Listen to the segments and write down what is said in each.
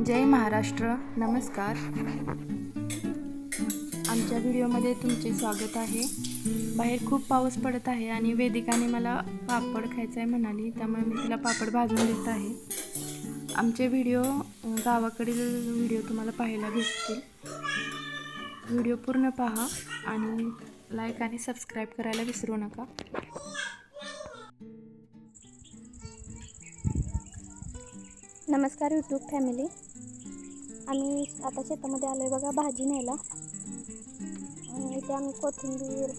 जय महाराष्ट्र. नमस्कार. आमच्या व्हिडिओमध्ये तुमचे स्वागत आहे. बाहेर खूप पाऊस पडत आहे आणि वेदिकाने मला पापड खायचं आहे म्हणाली, त्यामुळे मी तिला पापड भाजून देत आहे. आमचे गावाकडील व्हिडिओ तुम्हाला पाहायला भेटतील. व्हिडिओ पूर्ण पहा आणि लाईक आणि सबस्क्राईब करायला विसरू नका. नमस्कार यूट्यूब फॅमिली. आम्ही आता शेतामध्ये आलो आहे बघा भाजी न्यायला. इथे आम्ही कोथिंबीर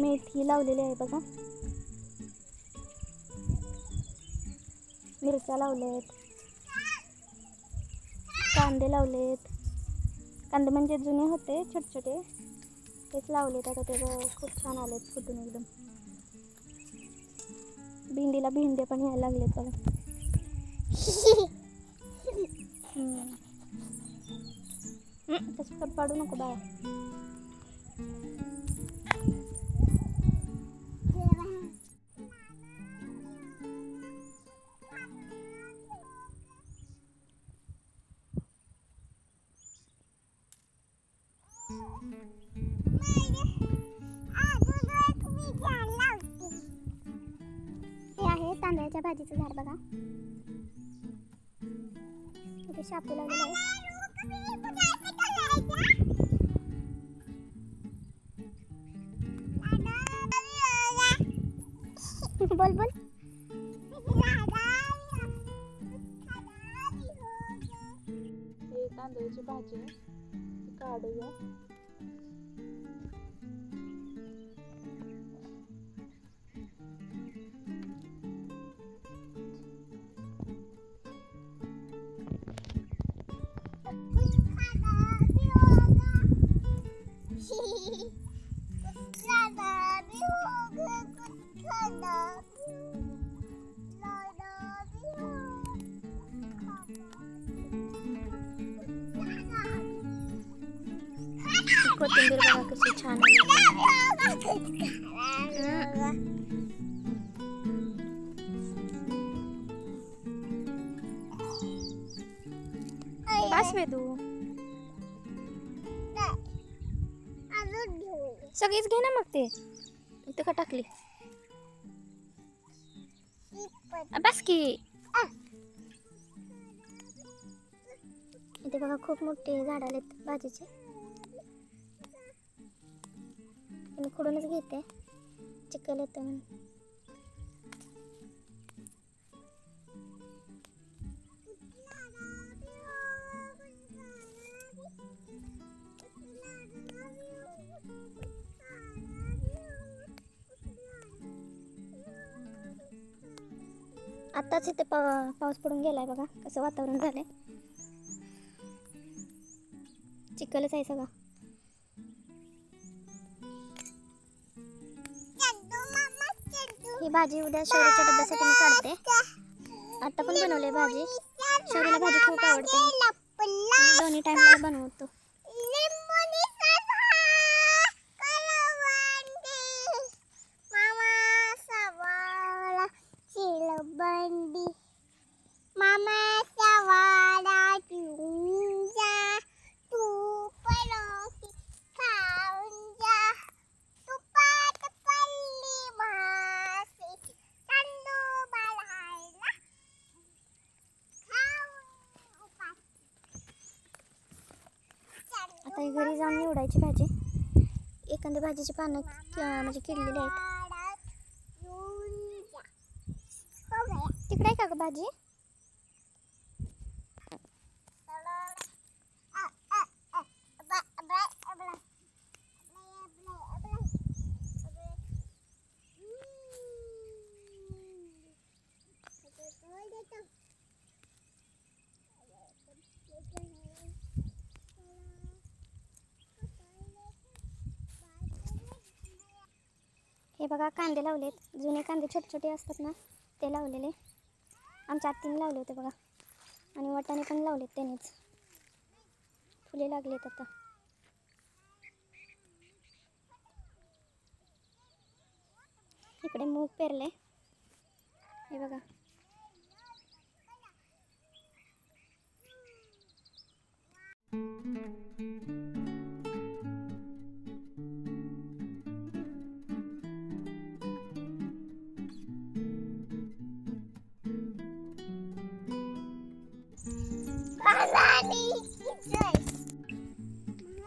मेथी लावलेली आहे बघा. मिरच्या लावलेत, कांदे लावलेत. कांदे म्हणजे जुने होते छोटे छोटे, तेच लावलेत. आता ते खूप छान आलेत फुटून एकदम. भेंडीला भेंडे पण यायला लागलेत बघा. तसं पाडू नको बाळा. हे आहे तांदळाच्या भाजीचं झाड बघा. इथे शापू लागलेला आहे. बोल बोल. हे तांदळाची भाजी काढूया. कोथिंबीर बघा कशी छान आली. बस वेदू, सगळीच घे ना मग. ते इथं का टाकली बस की. इथे बघा खूप मोठे झाड आलेत भाजीचे. मी खुडूनच घेते, चिखल येतं म्हणून. आत्ताच इथे पाऊस पडून गेलाय बघा. कसं वातावरण झालंय. चिखलच आहे सगळा. ही भाजी उद्या शौर्याच्या डब्यासाठी मी काढते. आता पण बनवले भाजी. शौर्याला भाजी खूप आवडते. दोन्ही टाइमला बनवतो. आता ही घरी जाऊन निवडायची भाजी. एखाद्या भाजीची पानं म्हणजे किडलेली आहेत. तिकडे आहे का ग भाजी? हे बघा कांदे लावलेत. जुने कांदे छोटे छोटे असतात ना, ते लावलेले. आमच्या आत्तीने लावले होते बघा. आणि वाटाणे पण लावलेत त्यांनीच. फुले लागलेत आता. इकडे मूग पेरले. हे बघा.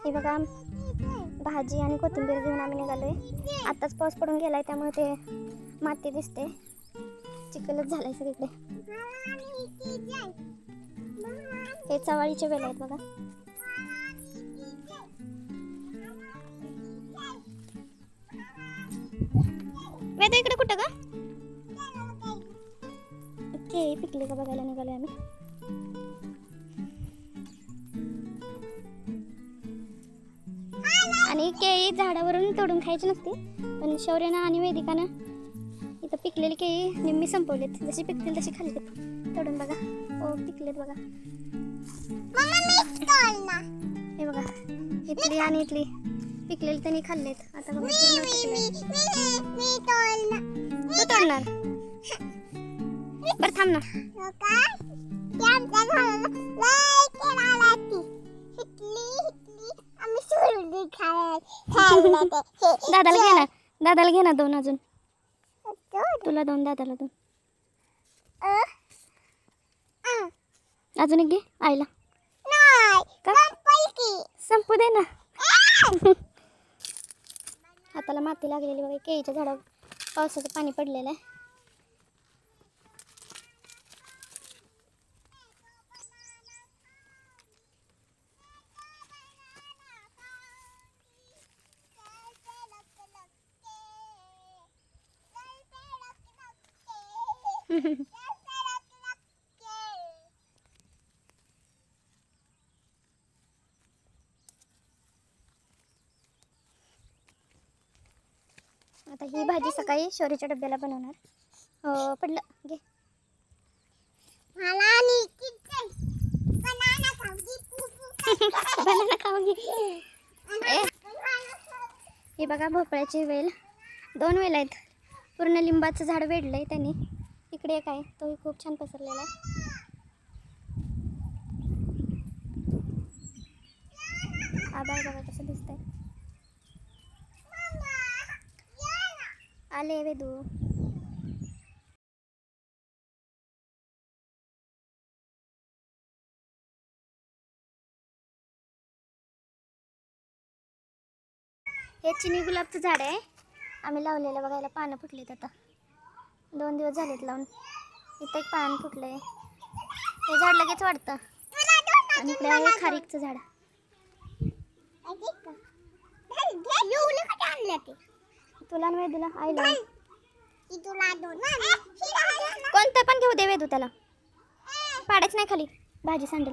हे बघा भाजी आणि कोथिंबीर घेऊन आम्ही निघालोय. आताच पाऊस पडून गेलाय त्यामुळे ते माती दिसते, चिखलच झालाय सगळीकडे. हे चवाळीचे वेल आहेत बघा. वेद इकडे कुठं का केळी पिकली का बघायला निघालोय आम्ही. आणि केळी झाडावरून तोडून खायची नसते, पण शौर्यानं आणि वेदिकानं इथं पिकलेली केळी निम्मी संपवलीत. जशी पिकतील तशी खाल्लीत तोडून बघा. हो पिकलेत बघा. हे बघा इथली आणि इथली पिकलेली त्यांनी खाल्लेत. आता बघा पूर्ण पिकले. तू तोडणार बरं थांब ना. दादाला घे ना, दादाला घे ना दोन अजून. तुला दोन, दादाला दोन. अजून एक घे आईला. संपू दे ना. हाताला माती लागलेली बघा. केळीच्या झाडावर पावसाचं पाणी पडलेलं आहे. आता ही भाजी सकाळी शौर्याच्या डब्याला बनवणार. हो पडलं घे. बनाना खाऊ घे. हे बघा भोपळ्याची वेल, 2 वेल आहेत. पूर्ण लिंबाचं झाड वेढलंय त्यांनी. इकडे एक आहे, तोही खूप छान पसरलेला आहे. आभाळ बघा कसं दिसतंय. आले वेदू. हे चिनी गुलाबचं झाड आहे, आम्ही लावलेलं बघायला. पानं फुटलीत आता, 2 दिवस झालेत लावून. इथं एक पान फुटलंय. हे झाड लगेच वाढतं. आणि इकडे आहे खारीकचं झाड. तुला न वेदूला आईला कोणतं पण घेऊ दे वेदू, त्याला पाडायच नाही खाली, भाजी सांडेल.